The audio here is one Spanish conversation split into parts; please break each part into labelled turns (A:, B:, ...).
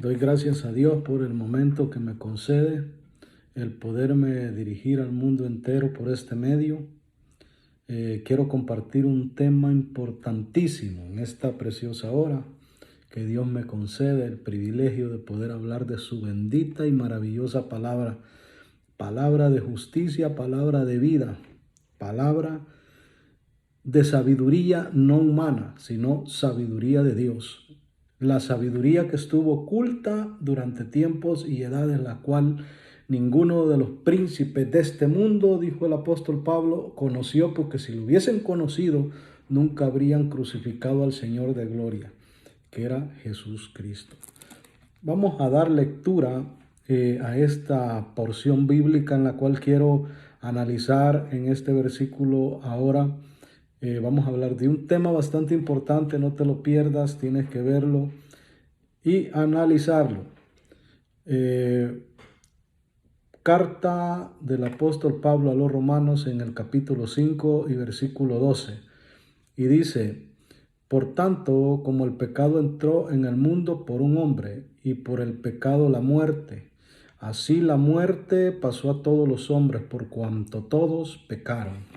A: Doy gracias a Dios por el momento que me concede el poderme dirigir al mundo entero por este medio. Quiero compartir un tema importantísimo en esta preciosa hora que Dios me concede el privilegio de poder hablar de su bendita y maravillosa palabra, palabra de justicia, palabra de vida, palabra de sabiduría no humana, sino sabiduría de Dios. La sabiduría que estuvo oculta durante tiempos y edades, la cual ninguno de los príncipes de este mundo, dijo el apóstol Pablo, conoció, porque si lo hubiesen conocido, nunca habrían crucificado al Señor de gloria, que era Jesús Cristo. Vamos a dar lectura a esta porción bíblica en la cual quiero analizar en este versículo ahora. Vamos a hablar de un tema bastante importante, no te lo pierdas, tienes que verlo y analizarlo. Carta del apóstol Pablo a los Romanos en el capítulo 5 y versículo 12. Y dice: por tanto, como el pecado entró en el mundo por un hombre, y por el pecado la muerte, así la muerte pasó a todos los hombres, por cuanto todos pecaron.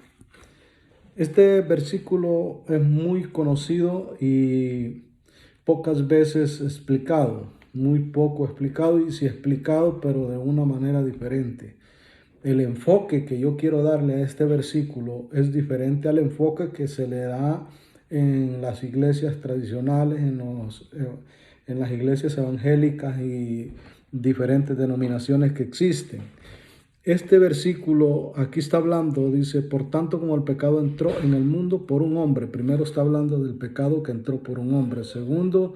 A: Este versículo es muy conocido y pocas veces explicado, muy poco explicado, y sí explicado, pero de una manera diferente. El enfoque que yo quiero darle a este versículo es diferente al enfoque que se le da en las iglesias tradicionales, en las iglesias evangélicas y diferentes denominaciones que existen. Este versículo aquí está hablando, dice: por tanto, como el pecado entró en el mundo por un hombre. Primero está hablando del pecado que entró por un hombre. Segundo,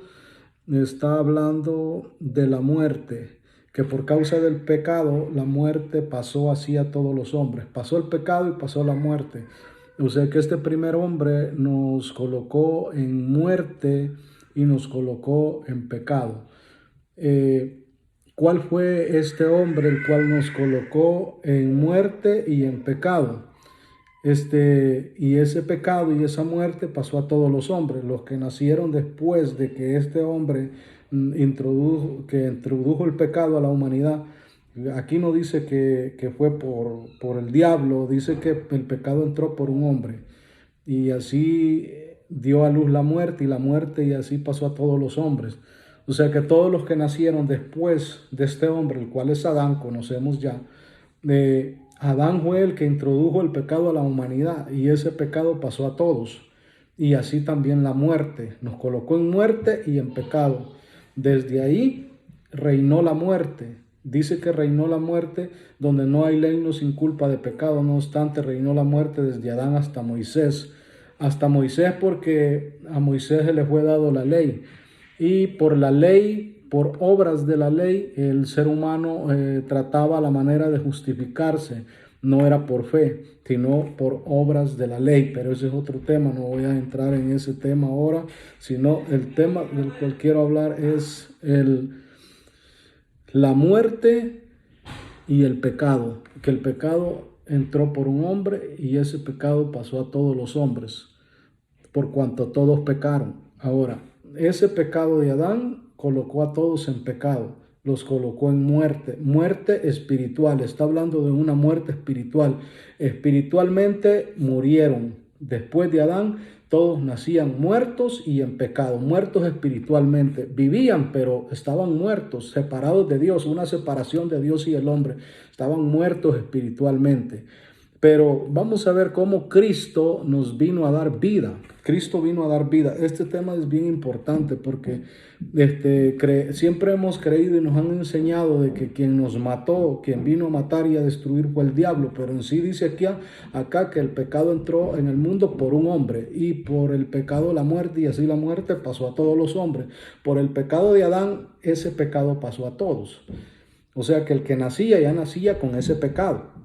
A: está hablando de la muerte, que por causa del pecado la muerte pasó así a todos los hombres. Pasó el pecado y pasó la muerte. O sea que este primer hombre nos colocó en muerte y nos colocó en pecado. ¿Cuál fue este hombre el cual nos colocó en muerte y en pecado? Y ese pecado y esa muerte pasó a todos los hombres, los que nacieron después de que este hombre introdujo el pecado a la humanidad. Aquí no dice que fue por el diablo, dice que el pecado entró por un hombre. Y así dio a luz la muerte, y así pasó a todos los hombres. O sea que todos los que nacieron después de este hombre, el cual es Adán, conocemos ya, Adán fue el que introdujo el pecado a la humanidad, y ese pecado pasó a todos. Y así también la muerte, nos colocó en muerte y en pecado. Desde ahí reinó la muerte. Dice que reinó la muerte donde no hay ley, no sin culpa de pecado. No obstante, reinó la muerte desde Adán hasta Moisés. Hasta Moisés, porque a Moisés se le fue dado la ley. Y por la ley, por obras de la ley, el ser humano trataba la manera de justificarse. No era por fe, sino por obras de la ley. Pero ese es otro tema, no voy a entrar en ese tema ahora, sino el tema del cual quiero hablar es la muerte y el pecado. Que el pecado entró por un hombre y ese pecado pasó a todos los hombres, por cuanto todos pecaron. Ahora, ese pecado de Adán colocó a todos en pecado, los colocó en muerte, muerte espiritual. Está hablando de una muerte espiritual. Espiritualmente murieron. Después de Adán, todos nacían muertos y en pecado, muertos espiritualmente. Vivían, pero estaban muertos, separados de Dios, una separación de Dios y el hombre. Estaban muertos espiritualmente. Pero vamos a ver cómo Cristo nos vino a dar vida. Cristo vino a dar vida. Este tema es bien importante porque siempre hemos creído y nos han enseñado de que quien nos mató, quien vino a matar y a destruir fue el diablo. Pero en sí dice acá que el pecado entró en el mundo por un hombre, y por el pecado la muerte, y así la muerte pasó a todos los hombres. Por el pecado de Adán, ese pecado pasó a todos. O sea que el que nacía ya nacía con ese pecado.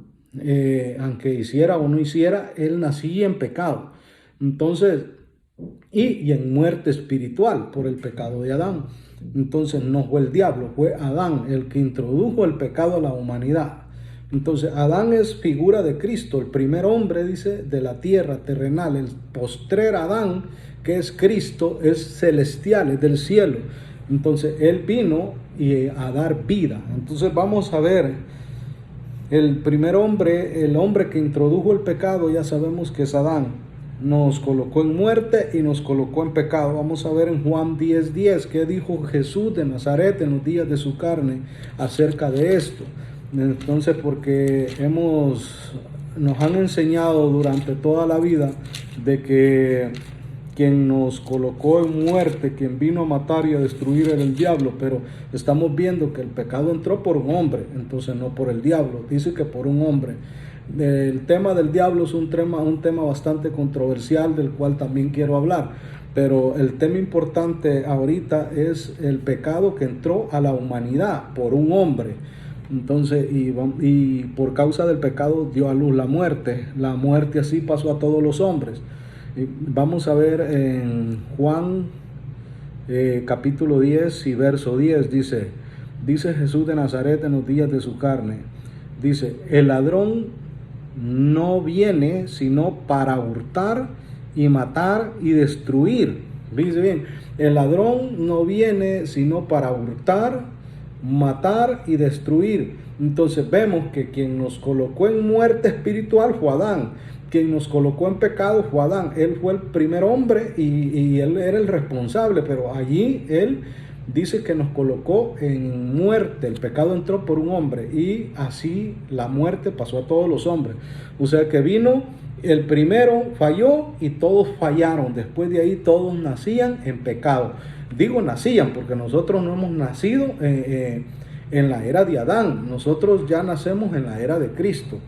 A: Aunque hiciera o no hiciera, él nacía en pecado. Entonces, y en muerte espiritual por el pecado de Adán. Entonces no fue el diablo, fue Adán el que introdujo el pecado a la humanidad. Entonces Adán es figura de Cristo, el primer hombre, dice, de la tierra terrenal. El postrer Adán, que es Cristo, es celestial, es del cielo. Entonces Él vino a dar vida. Entonces vamos a ver, el primer hombre, el hombre que introdujo el pecado, ya sabemos que es Adán. Nos colocó en muerte y nos colocó en pecado. Vamos a ver en Juan 10:10 qué dijo Jesús de Nazaret en los días de su carne acerca de esto. Entonces, porque nos han enseñado durante toda la vida de que quien nos colocó en muerte, quien vino a matar y a destruir era el diablo, pero estamos viendo que el pecado entró por un hombre, entonces no por el diablo, dice que por un hombre. El tema del diablo es un tema bastante controversial del cual también quiero hablar, pero el tema importante ahorita es el pecado que entró a la humanidad por un hombre. Entonces, y por causa del pecado dio a luz la muerte así pasó a todos los hombres. Y vamos a ver en Juan capítulo 10 y verso 10, dice Jesús de Nazaret en los días de su carne, dice, el ladrón no viene sino para hurtar y matar y destruir. Dice bien, el ladrón no viene sino para hurtar, matar y destruir. Entonces vemos que quien nos colocó en muerte espiritual fue Adán. Quien nos colocó en pecado fue Adán. Él fue el primer hombre y él era el responsable, pero allí él dice que nos colocó en muerte. El pecado entró por un hombre y así la muerte pasó a todos los hombres. O sea que vino el primero, falló y todos fallaron. Después de ahí todos nacían en pecado. Digo nacían porque nosotros no hemos nacido en la era de Adán. Nosotros ya nacemos en la era de Cristo.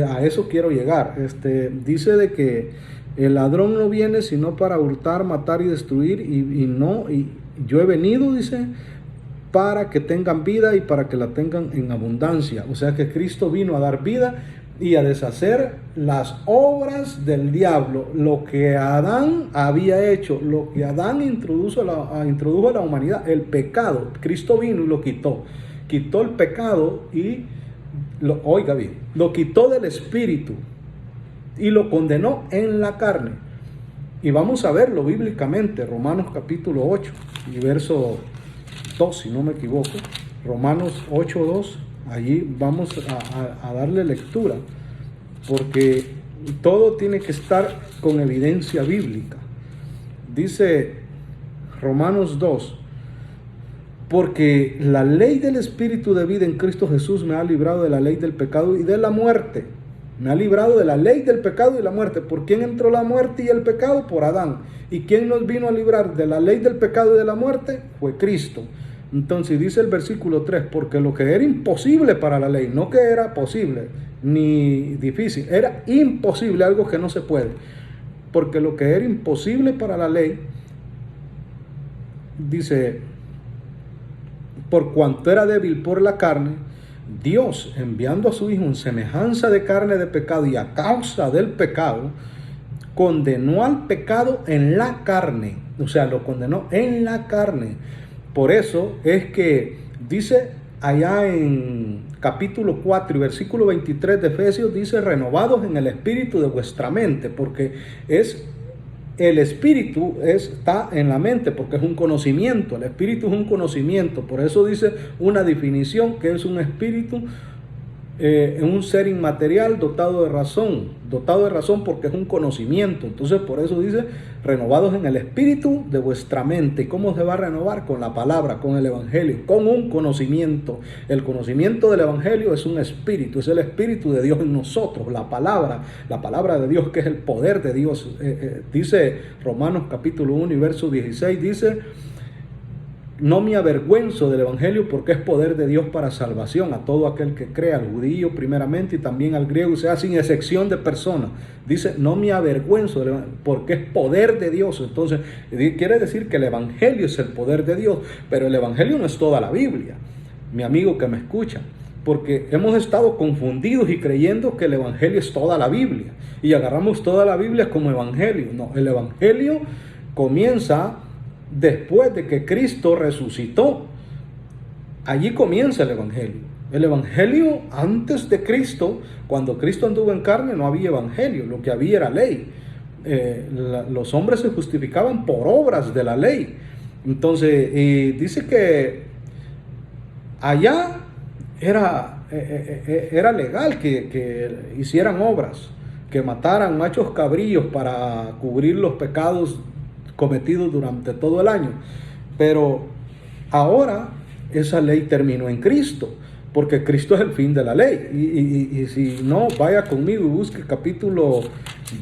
A: A eso quiero llegar. Dice de que el ladrón no viene sino para hurtar, matar y destruir, y yo he venido, dice, para que tengan vida y para que la tengan en abundancia. O sea que Cristo vino a dar vida y a deshacer las obras del diablo, lo que Adán había hecho, lo que Adán introdujo a la humanidad, el pecado. Cristo vino y lo quitó el pecado y oiga bien, lo quitó del espíritu y lo condenó en la carne. Y vamos a verlo bíblicamente, Romanos capítulo 8 y verso 2, si no me equivoco. Romanos 8:2, allí vamos a darle lectura, porque todo tiene que estar con evidencia bíblica. Dice Romanos 2, porque la ley del Espíritu de vida en Cristo Jesús me ha librado de la ley del pecado y de la muerte. Me ha librado de la ley del pecado y la muerte. ¿Por quién entró la muerte y el pecado? Por Adán. ¿Y quién nos vino a librar de la ley del pecado y de la muerte? Fue Cristo. Entonces dice el versículo 3, porque lo que era imposible para la ley, no que era posible ni difícil, era imposible, algo que no se puede. Porque lo que era imposible para la ley, dice, por cuanto era débil por la carne, Dios, enviando a su Hijo en semejanza de carne de pecado y a causa del pecado, condenó al pecado en la carne. O sea, lo condenó en la carne. Por eso es que dice allá en capítulo 4 y versículo 23 de Efesios, dice, renovados en el espíritu de vuestra mente, porque el espíritu está en la mente, porque es un conocimiento. El espíritu es un conocimiento. Por eso dice una definición que es un espíritu, un ser inmaterial dotado de razón porque es un conocimiento. Entonces por eso dice renovados en el espíritu de vuestra mente. ¿Y cómo se va a renovar? Con la palabra, con el evangelio, con un conocimiento. El conocimiento del evangelio es un espíritu, es el espíritu de Dios en nosotros, la palabra de Dios, que es el poder de Dios. Dice Romanos capítulo 1 y verso 16, dice, no me avergüenzo del evangelio porque es poder de Dios para salvación a todo aquel que cree, al judío primeramente y también al griego, o sea, sin excepción de persona. Dice, no me avergüenzo del evangelio porque es poder de Dios. Entonces, quiere decir que el evangelio es el poder de Dios, pero el evangelio no es toda la Biblia, mi amigo que me escucha, porque hemos estado confundidos y creyendo que el evangelio es toda la Biblia y agarramos toda la Biblia como evangelio. No, el evangelio comienza después de que Cristo resucitó. Allí comienza el evangelio. El evangelio antes de Cristo, cuando Cristo anduvo en carne, no había evangelio, lo que había era ley. Los hombres se justificaban por obras de la ley. Entonces, dice que allá era legal que hicieran obras, que mataran machos cabríos para cubrir los pecados cometidos durante todo el año. Pero ahora esa ley terminó en Cristo, porque Cristo es el fin de la ley. Y si no, vaya conmigo y busque capítulo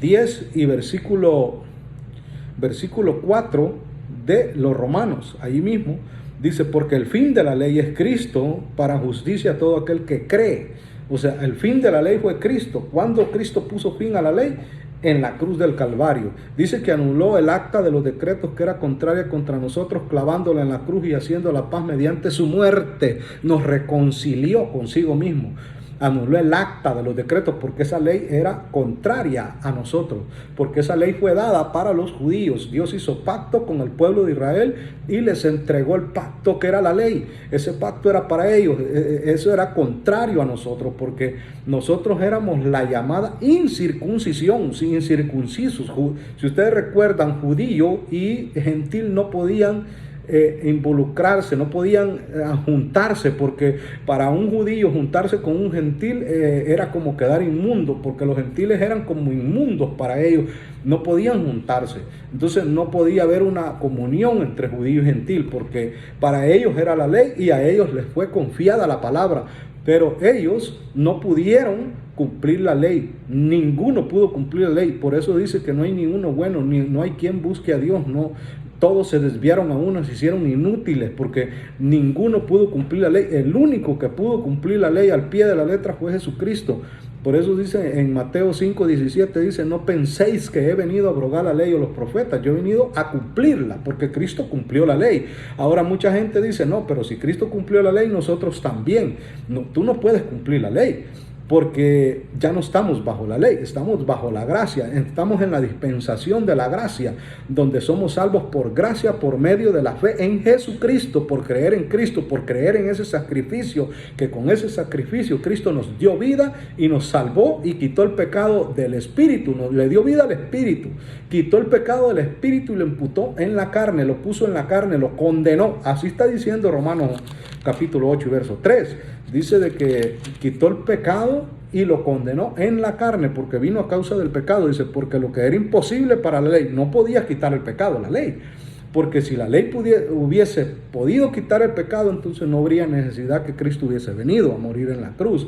A: 10 y versículo 4 de los Romanos, ahí mismo. Dice, porque el fin de la ley es Cristo para justicia a todo aquel que cree. O sea, el fin de la ley fue Cristo. ¿Cuándo Cristo puso fin a la ley? En la cruz del Calvario. Dice que anuló el acta de los decretos que era contraria contra nosotros, clavándola en la cruz y haciendo la paz mediante su muerte. Nos reconcilió consigo mismo. Anuló el acta de los decretos porque esa ley era contraria a nosotros, porque esa ley fue dada para los judíos. Dios hizo pacto con el pueblo de Israel y les entregó el pacto que era la ley. Ese pacto era para ellos, eso era contrario a nosotros, porque nosotros éramos la llamada incircuncisión, sin incircuncisos. Si ustedes recuerdan, judío y gentil no podían involucrarse, no podían juntarse, porque para un judío juntarse con un gentil era como quedar inmundo, porque los gentiles eran como inmundos para ellos, no podían juntarse. Entonces no podía haber una comunión entre judío y gentil, porque para ellos era la ley y a ellos les fue confiada la palabra, pero ellos no pudieron cumplir la ley. Ninguno pudo cumplir la ley. Por eso dice que no hay ninguno bueno, no hay quien busque a Dios. No, todos se desviaron a uno, se hicieron inútiles, porque ninguno pudo cumplir la ley. El único que pudo cumplir la ley al pie de la letra fue Jesucristo. Por eso dice en Mateo 5:17, dice, no penséis que he venido a abrogar la ley o los profetas, yo he venido a cumplirla, porque Cristo cumplió la ley. Ahora mucha gente dice, no, pero si Cristo cumplió la ley, nosotros también. No, tú no puedes cumplir la ley, porque ya no estamos bajo la ley, estamos bajo la gracia, estamos en la dispensación de la gracia, donde somos salvos por gracia, por medio de la fe en Jesucristo, por creer en Cristo, por creer en ese sacrificio, que con ese sacrificio Cristo nos dio vida y nos salvó y quitó el pecado del espíritu, le dio vida al espíritu, quitó el pecado del espíritu y lo imputó en la carne, lo puso en la carne, lo condenó. Así está diciendo Romanos capítulo 8 y verso 3. Dice de que quitó el pecado y lo condenó en la carne, porque vino a causa del pecado. Dice, porque lo que era imposible para la ley, no podía quitar el pecado, la ley. Porque si la ley hubiese podido quitar el pecado, entonces no habría necesidad que Cristo hubiese venido a morir en la cruz,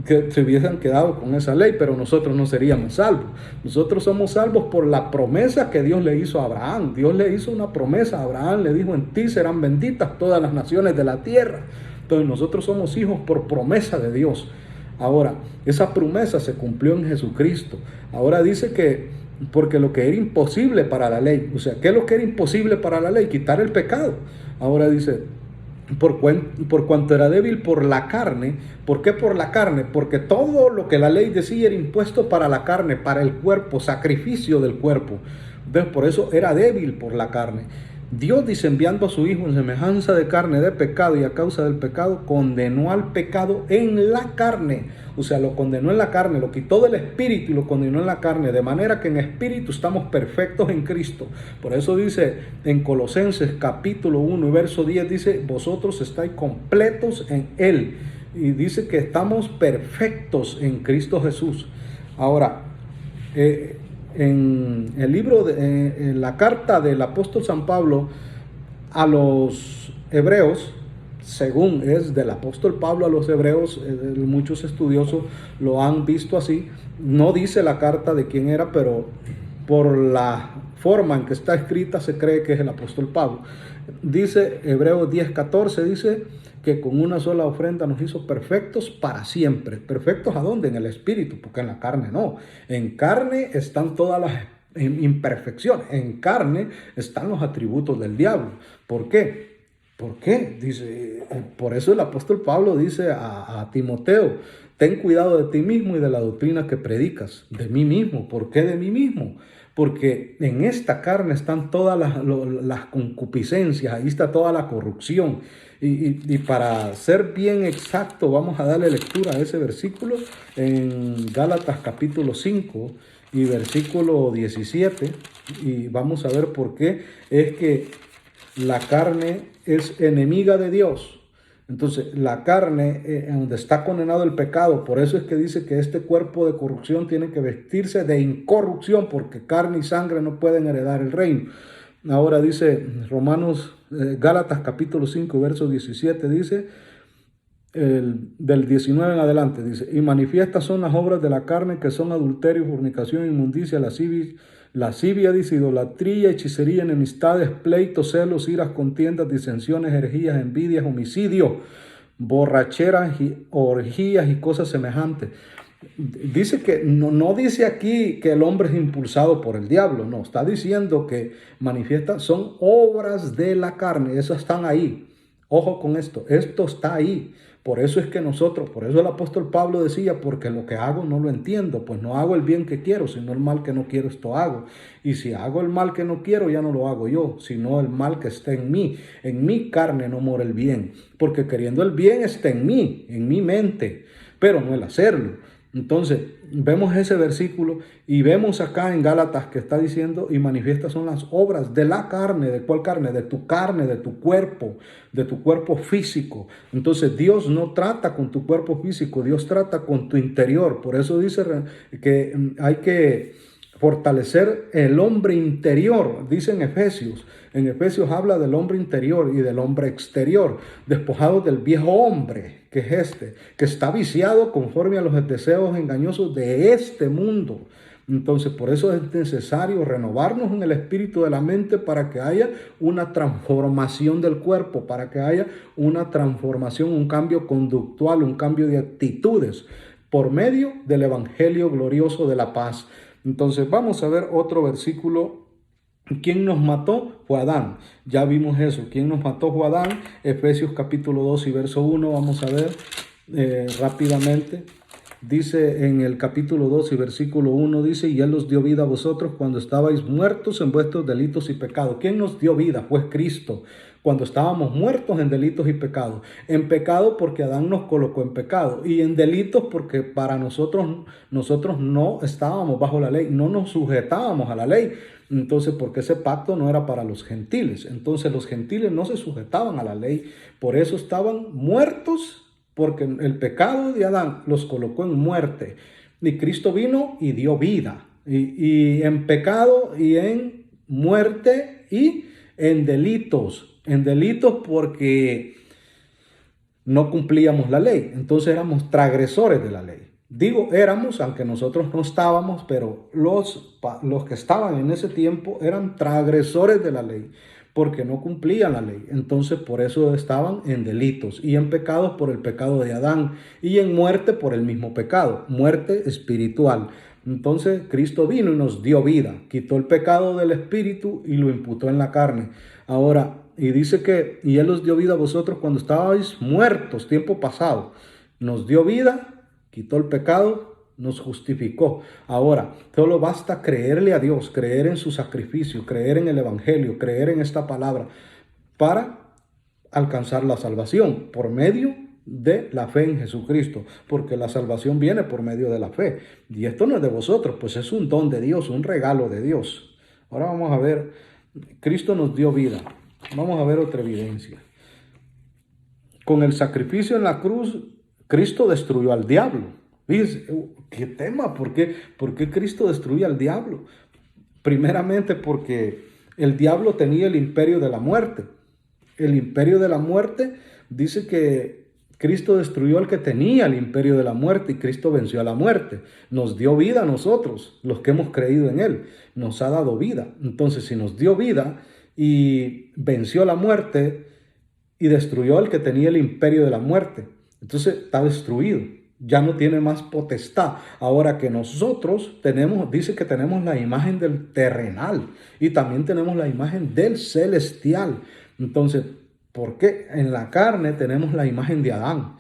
A: que se hubiesen quedado con esa ley, pero nosotros no seríamos salvos. Nosotros somos salvos por la promesa que Dios le hizo a Abraham. Dios le hizo una promesa a Abraham, le dijo, en ti serán benditas todas las naciones de la tierra. Entonces nosotros somos hijos por promesa de Dios. Ahora, esa promesa se cumplió en Jesucristo. Ahora dice que, porque lo que era imposible para la ley, o sea, ¿qué es lo que era imposible para la ley? Quitar el pecado. Ahora dice, por cuanto era débil por la carne. ¿Por qué por la carne? Porque todo lo que la ley decía era impuesto para la carne, para el cuerpo, sacrificio del cuerpo. Entonces, por eso era débil por la carne. Dios, dice, enviando a su Hijo en semejanza de carne de pecado, y a causa del pecado condenó al pecado en la carne. O sea, lo condenó en la carne, lo quitó del espíritu y lo condenó en la carne, de manera que en espíritu estamos perfectos en Cristo. Por eso dice en Colosenses capítulo 1 y verso 10, dice, vosotros estáis completos en Él. Y dice que estamos perfectos en Cristo Jesús. Ahora, en el libro, en la carta del apóstol San Pablo a los hebreos, según es del apóstol Pablo a los hebreos, muchos estudiosos lo han visto así, no dice la carta de quién era, pero por la forma en que está escrita se cree que es el apóstol Pablo. Dice Hebreos 10:14, dice que con una sola ofrenda nos hizo perfectos para siempre. ¿Perfectos a dónde? En el espíritu, porque en la carne no. En carne están todas las imperfecciones. En carne están los atributos del diablo. ¿Por qué? ¿Por qué? Dice, por eso el apóstol Pablo dice a Timoteo, ten cuidado de ti mismo y de la doctrina que predicas. De mí mismo. ¿Por qué de mí mismo? Porque en esta carne están todas las concupiscencias, ahí está toda la corrupción. Y para ser bien exacto, vamos a darle lectura a ese versículo en Gálatas capítulo 5 y versículo 17. Y vamos a ver por qué es que la carne es enemiga de Dios. Entonces, la carne, donde está condenado el pecado, por eso es que dice que este cuerpo de corrupción tiene que vestirse de incorrupción, porque carne y sangre no pueden heredar el reino. Ahora dice Gálatas capítulo 5, verso 17, dice, del 19 en adelante, dice, y manifiestas son las obras de la carne, que son adulterio, fornicación, inmundicia, lascivia, dice, idolatría, hechicería, enemistades, pleitos, celos, iras, contiendas, disensiones, herejías, envidias, homicidio, borracheras, orgías y cosas semejantes. Dice que no dice aquí que el hombre es impulsado por el diablo, no, está diciendo que manifiesta, son obras de la carne, esas están ahí. Ojo con esto está ahí. Por eso es que por eso el apóstol Pablo decía, porque lo que hago no lo entiendo, pues no hago el bien que quiero, sino el mal que no quiero, esto hago. Y si hago el mal que no quiero, ya no lo hago yo, sino el mal que está en mí. En mi carne no mora el bien, porque queriendo el bien está en mi mente, pero no el hacerlo. Entonces, vemos ese versículo y vemos acá en Gálatas que está diciendo, y manifiestas son las obras de la carne. ¿De cuál carne? De tu carne, de tu cuerpo físico. Entonces, Dios no trata con tu cuerpo físico, Dios trata con tu interior. Por eso dice que hay que fortalecer el hombre interior, dice en Efesios. En Efesios habla del hombre interior y del hombre exterior, despojado del viejo hombre, que es que está viciado conforme a los deseos engañosos de este mundo. Entonces, por eso es necesario renovarnos en el espíritu de la mente para que haya una transformación del cuerpo, para que haya una transformación, un cambio conductual, un cambio de actitudes, por medio del evangelio glorioso de la paz. Entonces, vamos a ver otro versículo. ¿Quién nos mató? Fue Adán. Ya vimos eso. ¿Quién nos mató? Fue Adán. Efesios capítulo 2 y verso 1. Vamos a ver rápidamente. Dice en el capítulo 2 y versículo 1, dice, y Él os dio vida a vosotros cuando estabais muertos en vuestros delitos y pecados. ¿Quién nos dio vida? Fue Cristo. Cuando estábamos muertos en delitos y pecados. En pecado porque Adán nos colocó en pecado. Y en delitos porque para nosotros no estábamos bajo la ley. No nos sujetábamos a la ley. Entonces, porque ese pacto no era para los gentiles. Entonces, los gentiles no se sujetaban a la ley. Por eso estaban muertos, porque el pecado de Adán los colocó en muerte. Y Cristo vino y dio vida. Y en pecado y en muerte y en delitos. En delitos porque no cumplíamos la ley. Entonces éramos transgresores de la ley. Digo éramos, aunque nosotros no estábamos, pero los que estaban en ese tiempo eran transgresores de la ley, porque no cumplían la ley. Entonces por eso estaban en delitos y en pecados por el pecado de Adán y en muerte por el mismo pecado, muerte espiritual. Entonces Cristo vino y nos dio vida, quitó el pecado del espíritu y lo imputó en la carne. Ahora, y dice que, y Él os dio vida a vosotros cuando estabais muertos, tiempo pasado. Nos dio vida, quitó el pecado, nos justificó. Ahora, solo basta creerle a Dios, creer en su sacrificio, creer en el evangelio, creer en esta palabra para alcanzar la salvación por medio de la fe en Jesucristo, porque la salvación viene por medio de la fe. Y esto no es de vosotros, pues es un don de Dios, un regalo de Dios. Ahora vamos a ver, Cristo nos dio vida. Vamos a ver otra evidencia. Con el sacrificio en la cruz, Cristo destruyó al diablo. Fíjense, ¿qué tema? ¿Por qué Cristo destruye al diablo? Primeramente porque el diablo tenía el imperio de la muerte. El imperio de la muerte dice que Cristo destruyó al que tenía el imperio de la muerte y Cristo venció a la muerte. Nos dio vida a nosotros, los que hemos creído en Él. Nos ha dado vida. Entonces, si nos dio vida y venció la muerte y destruyó al que tenía el imperio de la muerte, entonces está destruido. Ya no tiene más potestad. Ahora que nosotros dice que tenemos la imagen del terrenal y también tenemos la imagen del celestial. Entonces, ¿por qué? En la carne tenemos la imagen de Adán.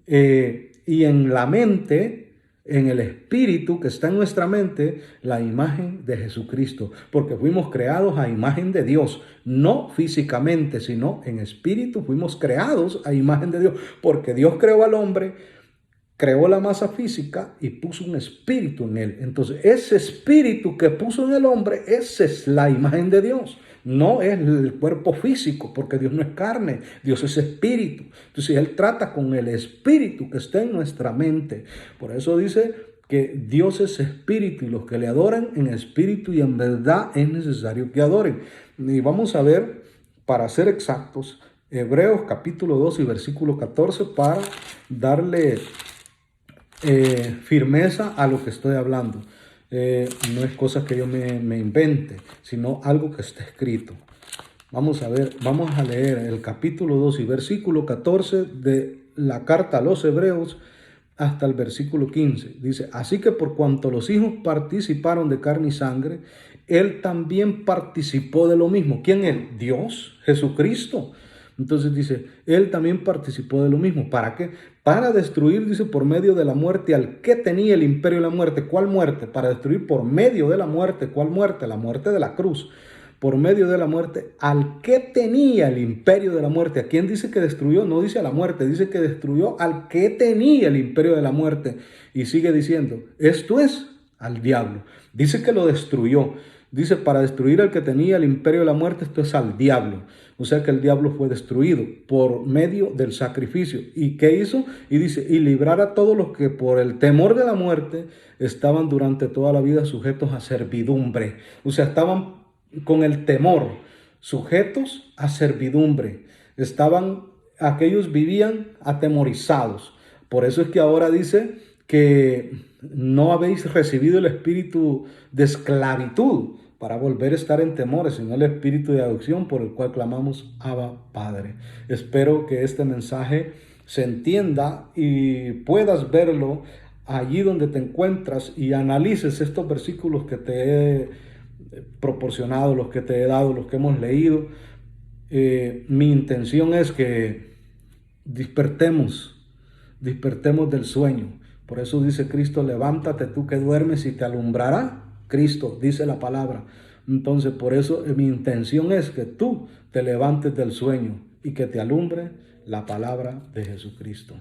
A: Y en la mente, en el espíritu que está en nuestra mente, la imagen de Jesucristo. Porque fuimos creados a imagen de Dios. No físicamente, sino en espíritu fuimos creados a imagen de Dios. Porque Dios creó al hombre, creó la masa física y puso un espíritu en él. Entonces, ese espíritu que puso en el hombre, esa es la imagen de Dios. no es el cuerpo físico, porque Dios no es carne, Dios es espíritu. Entonces Él trata con el espíritu que está en nuestra mente. Por eso dice que Dios es espíritu y los que le adoran en espíritu y en verdad es necesario que adoren. Y vamos a ver, para ser exactos, Hebreos capítulo 2 y versículo 14 para darle firmeza a lo que estoy hablando. No es cosa que yo me invente, sino algo que está escrito. Vamos a ver, vamos a leer el capítulo 2 y versículo 14 de la carta a los Hebreos hasta el versículo 15. Dice, así que por cuanto los hijos participaron de carne y sangre, Él también participó de lo mismo. ¿Quién es? Dios, Jesucristo. Entonces dice, Él también participó de lo mismo. ¿Para qué? Para destruir, dice, por medio de la muerte al que tenía el imperio de la muerte. ¿Cuál muerte? Para destruir por medio de la muerte. ¿Cuál muerte? La muerte de la cruz. Por medio de la muerte al que tenía el imperio de la muerte. ¿A quién dice que destruyó? No dice a la muerte, dice que destruyó al que tenía el imperio de la muerte. Y sigue diciendo, esto es al diablo. Dice que lo destruyó. Dice, para destruir al que tenía el imperio de la muerte, esto es al diablo. O sea que el diablo fue destruido por medio del sacrificio. ¿Y qué hizo? Y dice, y librar a todos los que por el temor de la muerte estaban durante toda la vida sujetos a servidumbre. O sea, estaban con el temor, sujetos a servidumbre. Aquellos vivían atemorizados. Por eso es que ahora dice que no habéis recibido el espíritu de esclavitud para volver a estar en temores, sino el espíritu de adopción por el cual clamamos Abba Padre. Espero que este mensaje se entienda y puedas verlo allí donde te encuentras y analices estos versículos que te he proporcionado, los que te he dado, los que hemos leído. Mi intención es que despertemos del sueño. Por eso dice Cristo, levántate tú que duermes y te alumbrará Cristo, dice la palabra. Entonces, por eso mi intención es que tú te levantes del sueño y que te alumbre la palabra de Jesucristo.